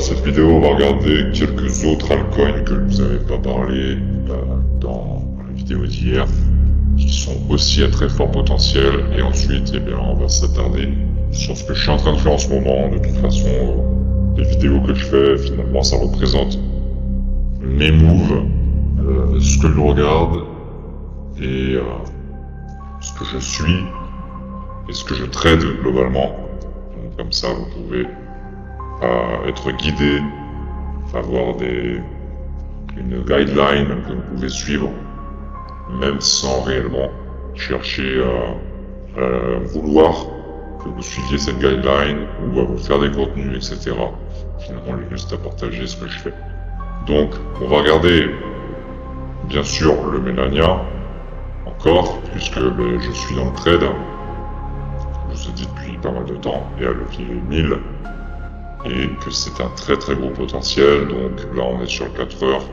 cette vidéo, on va regarder quelques autres altcoins que je vous avais pas parlé dans la vidéo d'hier, qui sont aussi à très fort potentiel. Et ensuite, on va s'attarder sur ce que je suis en train de faire en ce moment. De toute façon, les vidéos que je fais, finalement, ça représente mes moves, ce que je regarde et ce que je suis et ce que je trade globalement. Donc, comme ça, vous pouvez être guidé, avoir une guideline que vous pouvez suivre, même sans réellement chercher à vouloir que vous suiviez cette guideline ou à vous faire des contenus, etc. Finalement, j'ai juste à partager ce que je fais. Donc, on va regarder, bien sûr, le Melania, encore, puisque je suis dans le trade, je vous ai dit depuis pas mal de temps, et à levier 1000, et que c'est un très très gros potentiel. Donc là, on est sur 4 heures.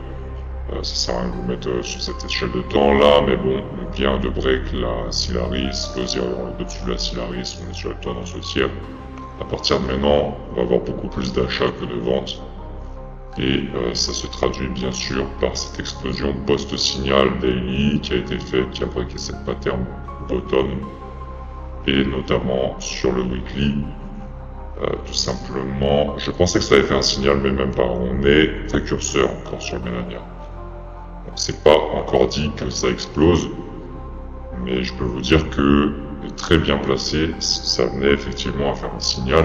Ça sert à rien de vous mettre sur cette échelle de temps là, mais bon, on vient de break la Silaris, au-dessus de la Silaris, on est sur la tendance haussière. À partir de maintenant, on va avoir beaucoup plus d'achats que de ventes. Et ça se traduit bien sûr par cette explosion post-signal daily qui a été faite, qui a breaké cette pattern bottom, et notamment sur le weekly. Tout simplement, je pensais que ça avait fait un signal, mais même pas. On est précurseur encore sur le Melania. Donc c'est pas encore dit que ça explose, mais je peux vous dire que très bien placé, ça venait effectivement à faire un signal.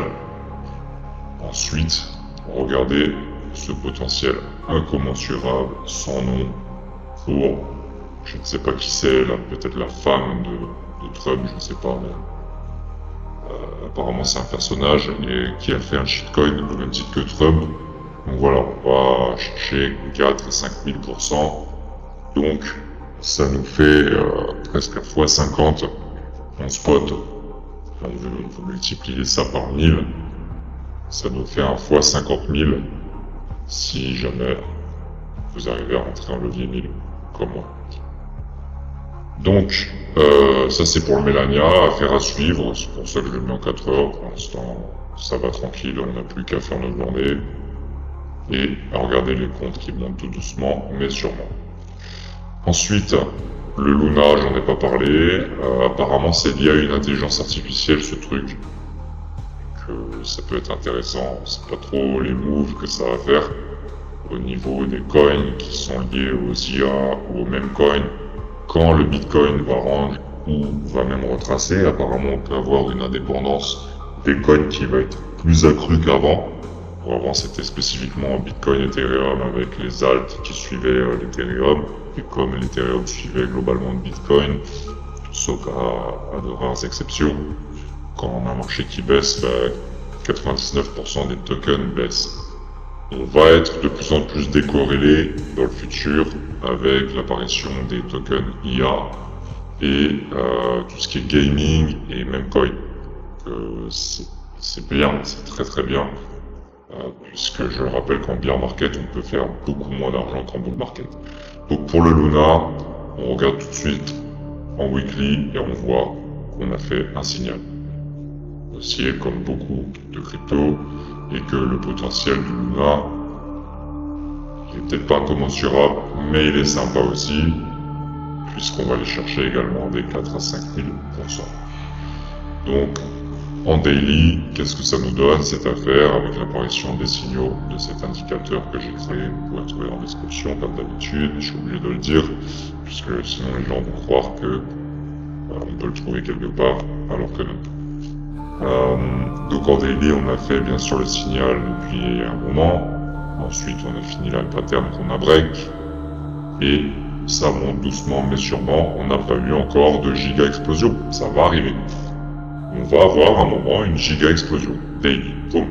Ensuite, regardez ce potentiel incommensurable, sans nom, pour, je ne sais pas qui c'est, peut-être la femme de Trump, je ne sais pas, mais apparemment c'est un personnage qui a fait un shitcoin au même titre que Trump. Donc voilà, on va chercher 4 à 5 000%. Donc ça nous fait presque à x50 en spot. Vous multipliez ça par 1000, ça nous fait un x 50 000 si jamais vous arrivez à rentrer en levier 1000 comme moi. Donc, ça c'est pour le Melania, affaire à suivre, c'est pour ça que je le mets en 4 heures, pour l'instant ça va tranquille, on n'a plus qu'à faire notre journée, et à regarder les comptes qui montent tout doucement, mais sûrement. Ensuite, le Luna, j'en ai pas parlé, apparemment c'est lié à une intelligence artificielle ce truc, que ça peut être intéressant, on sait pas trop les moves que ça va faire, au niveau des coins qui sont liés aux IA ou aux mêmes coins. Quand le Bitcoin va rendre ou va même retracer, apparemment on peut avoir une indépendance des coins qui va être plus accrue qu'avant. Avant c'était spécifiquement Bitcoin Ethereum avec les alts qui suivaient l'Ethereum, et comme l'Ethereum suivait globalement le Bitcoin, sauf à de rares exceptions, quand on a un marché qui baisse, 99% des tokens baissent. On va être de plus en plus décorrélé dans le futur avec l'apparition des tokens IA et tout ce qui est gaming et même coin. C'est bien, c'est très très bien, puisque je le rappelle qu'en bear market on peut faire beaucoup moins d'argent qu'en bull market. Donc pour le Luna, on regarde tout de suite en weekly et on voit qu'on a fait un signal. Aussi, comme beaucoup de crypto, et que le potentiel du Luna il est peut-être pas incommensurable, mais il est sympa aussi, puisqu'on va aller chercher également des 4 à 5 000%. Donc, en daily, qu'est-ce que ça nous donne cette affaire avec l'apparition des signaux de cet indicateur que j'ai créé? Vous pouvez trouver en description comme d'habitude, je suis obligé de le dire, puisque sinon les gens vont croire que on peut le trouver quelque part, alors que non. Donc en daily, on a fait bien sûr le signal depuis un moment. Ensuite, on a fini la pattern qu'on a break. Et ça monte doucement mais sûrement. On n'a pas eu encore de giga explosion. Ça va arriver. On va avoir un moment une giga explosion. Daily. Boom.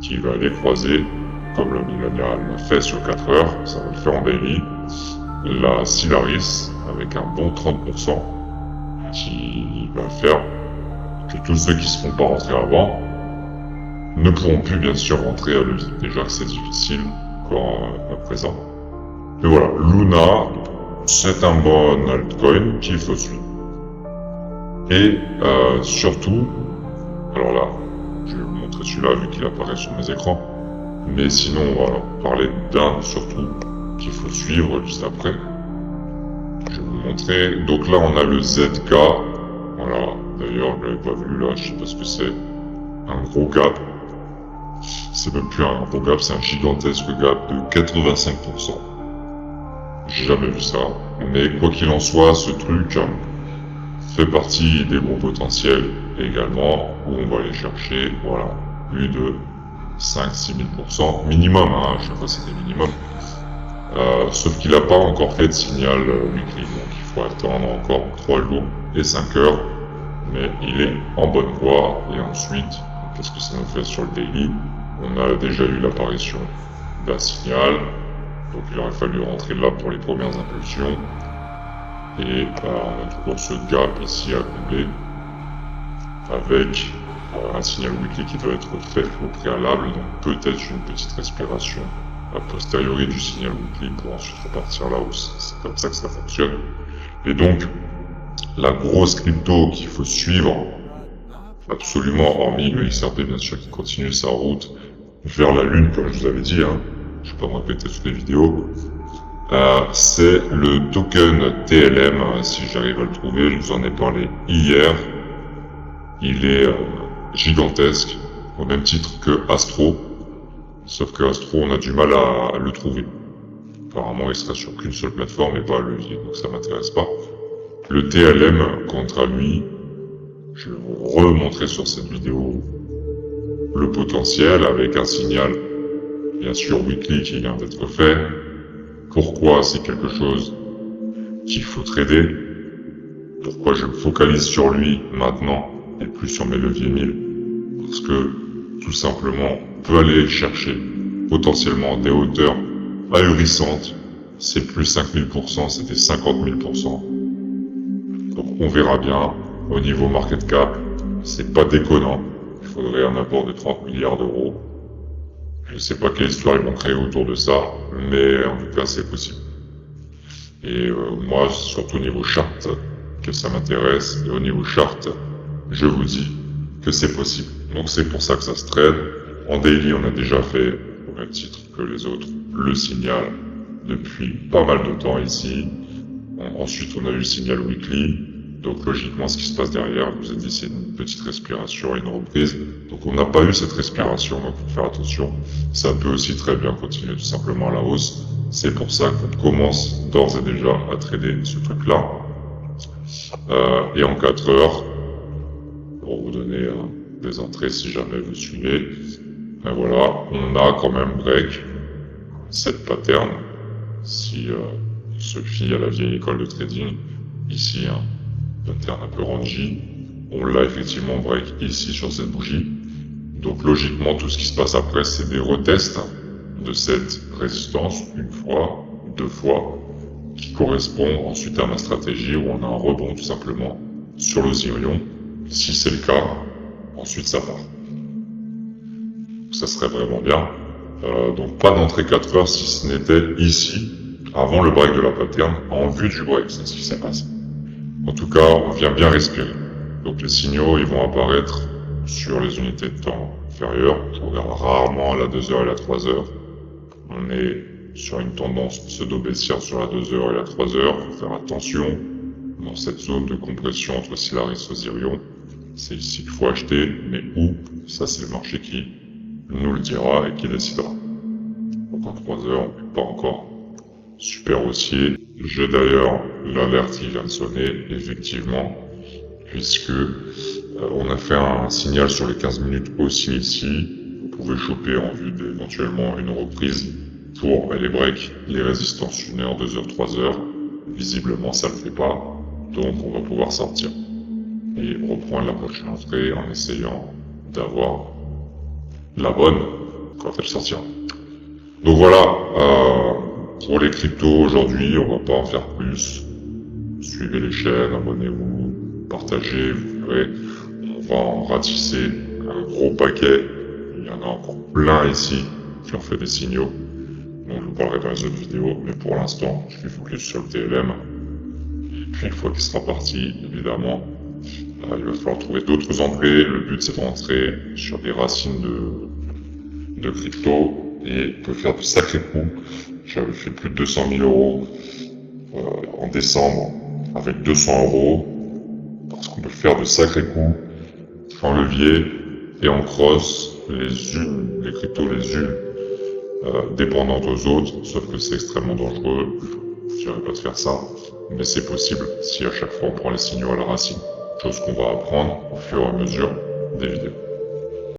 Qui va aller croiser, comme le Melania l'a fait sur 4 heures. Ça va le faire en daily. La Silaris, avec un bon 30%, qui va faire que tous ceux qui ne seront pas rentrés avant ne pourront plus bien sûr rentrer à levier. Déjà que c'est difficile encore à présent. Mais voilà, Luna, c'est un bon altcoin qu'il faut suivre. Et surtout, alors là, je vais vous montrer celui-là vu qu'il apparaît sur mes écrans. Mais sinon, on va parler d'un surtout qu'il faut suivre juste après. Je vais vous montrer. Donc là, on a le ZK. Voilà. D'ailleurs, je l'avais pas vu là. Je sais pas ce que c'est. Un gros gap. C'est même plus un gros gap, c'est un gigantesque gap de 85%. J'ai jamais vu ça. Mais quoi qu'il en soit, ce truc fait partie des gros potentiels également, où on va aller chercher, voilà, plus de 5-6 000% minimum, hein, je sais pas si c'est des minimums. Sauf qu'il n'a pas encore fait de signal weekly, donc il faut attendre encore 3 jours et 5 heures, mais il est en bonne voie. Et ensuite, qu'est-ce que ça nous fait sur le daily? On a déjà eu l'apparition d'un signal, donc il aurait fallu rentrer là pour les premières impulsions. Et on a toujours ce gap ici à combler, avec un signal weekly qui doit être fait au préalable, donc peut-être une petite respiration a posteriori du signal weekly pour ensuite repartir à la hausse. C'est comme ça que ça fonctionne. Et donc, la grosse crypto qu'il faut suivre, absolument, hormis le XRP bien sûr qui continue sa route vers la lune, comme je vous avais dit, hein, je vais pas me répéter toutes les vidéos, c'est le token TLM, si j'arrive à le trouver, je vous en ai parlé hier. Il est gigantesque, au même titre que Astro, sauf que Astro, on a du mal à le trouver. Apparemment, il sera sur qu'une seule plateforme et pas à levier, donc ça m'intéresse pas. Le TLM, quant à lui, je vais vous remontrer sur cette vidéo le potentiel avec un signal, bien sûr, weekly qui vient d'être fait. Pourquoi c'est quelque chose qu'il faut trader? Pourquoi je me focalise sur lui maintenant et plus sur mes leviers 1000? Parce que, tout simplement, on peut aller chercher potentiellement des hauteurs ahurissantes. C'est plus 5000%, c'était 50 000%. Donc on verra bien. Au niveau market cap, c'est pas déconnant. Il faudrait un apport de 30 milliards d'euros. Je sais pas quelle histoire ils vont créer autour de ça, mais en tout cas c'est possible. Et moi, surtout au niveau chart, que ça m'intéresse, et au niveau chart, je vous dis que c'est possible. Donc c'est pour ça que ça se trade. En daily, on a déjà fait, au même titre que les autres, le signal depuis pas mal de temps ici. Ensuite, on a eu le signal weekly. Donc logiquement, ce qui se passe derrière, je vous ai dit, c'est une petite respiration et une reprise. Donc on n'a pas eu cette respiration, donc il faut faire attention. Ça peut aussi très bien continuer tout simplement à la hausse. C'est pour ça qu'on commence d'ores et déjà à trader ce truc-là. Et en 4 heures, pour vous donner des entrées si jamais vous suivez, voilà, on a quand même break cette pattern. Si on se fie à la vieille école de trading, ici, pattern un peu rangy, on l'a effectivement break ici sur cette bougie. Donc logiquement, tout ce qui se passe après, c'est des retests de cette résistance, une fois, deux fois, qui correspond ensuite à ma stratégie où on a un rebond tout simplement sur le Zirion. Si c'est le cas, ensuite ça part. Ça serait vraiment bien. Donc pas d'entrée 4 heures si ce n'était ici, avant le break de la pattern, en vue du break, c'est ce qui s'est passé. En tout cas, on vient bien respirer. Donc les signaux, ils vont apparaître sur les unités de temps inférieures. Je regarde rarement à la 2 heures et la 3 heures. On est sur une tendance pseudo-baissière sur la 2 heures et la 3 heures. Il faut faire attention dans cette zone de compression entre Solaris et Zirion. C'est ici qu'il faut acheter, mais où? Ça, c'est le marché qui nous le dira et qui décidera. Donc en 3 heures, on n'est pas encore super haussier. J'ai d'ailleurs l'alerte qui vient de sonner, effectivement, puisque on a fait un signal sur les 15 minutes aussi ici. Vous pouvez choper en vue d'éventuellement une reprise pour les breaks, les résistances 1 heure, 2 heures, 3 heures. Visiblement, ça le fait pas, donc on va pouvoir sortir et reprendre la prochaine entrée en essayant d'avoir la bonne quand elle sortira. Donc voilà, pour les cryptos aujourd'hui, on va pas en faire plus. Suivez les chaînes, abonnez-vous, partagez, vous verrez. On va en ratisser un gros paquet. Il y en a encore plein ici qui ont fait des signaux. Donc je vous parlerai dans les autres vidéos, mais pour l'instant, je suis focus sur le TLM. Et puis une fois qu'il sera parti, évidemment, il va falloir trouver d'autres entrées. Le but c'est de rentrer sur des racines de crypto et peut faire de sacrés coups. J'avais fait plus de 200 000 euros en décembre avec 200 euros, parce qu'on peut faire de sacrés coups en levier et en cross, les cryptos les unes dépendantes aux autres, sauf que c'est extrêmement dangereux. Je dirais pas de faire ça, mais c'est possible si à chaque fois on prend les signaux à la racine. Chose qu'on va apprendre au fur et à mesure des vidéos.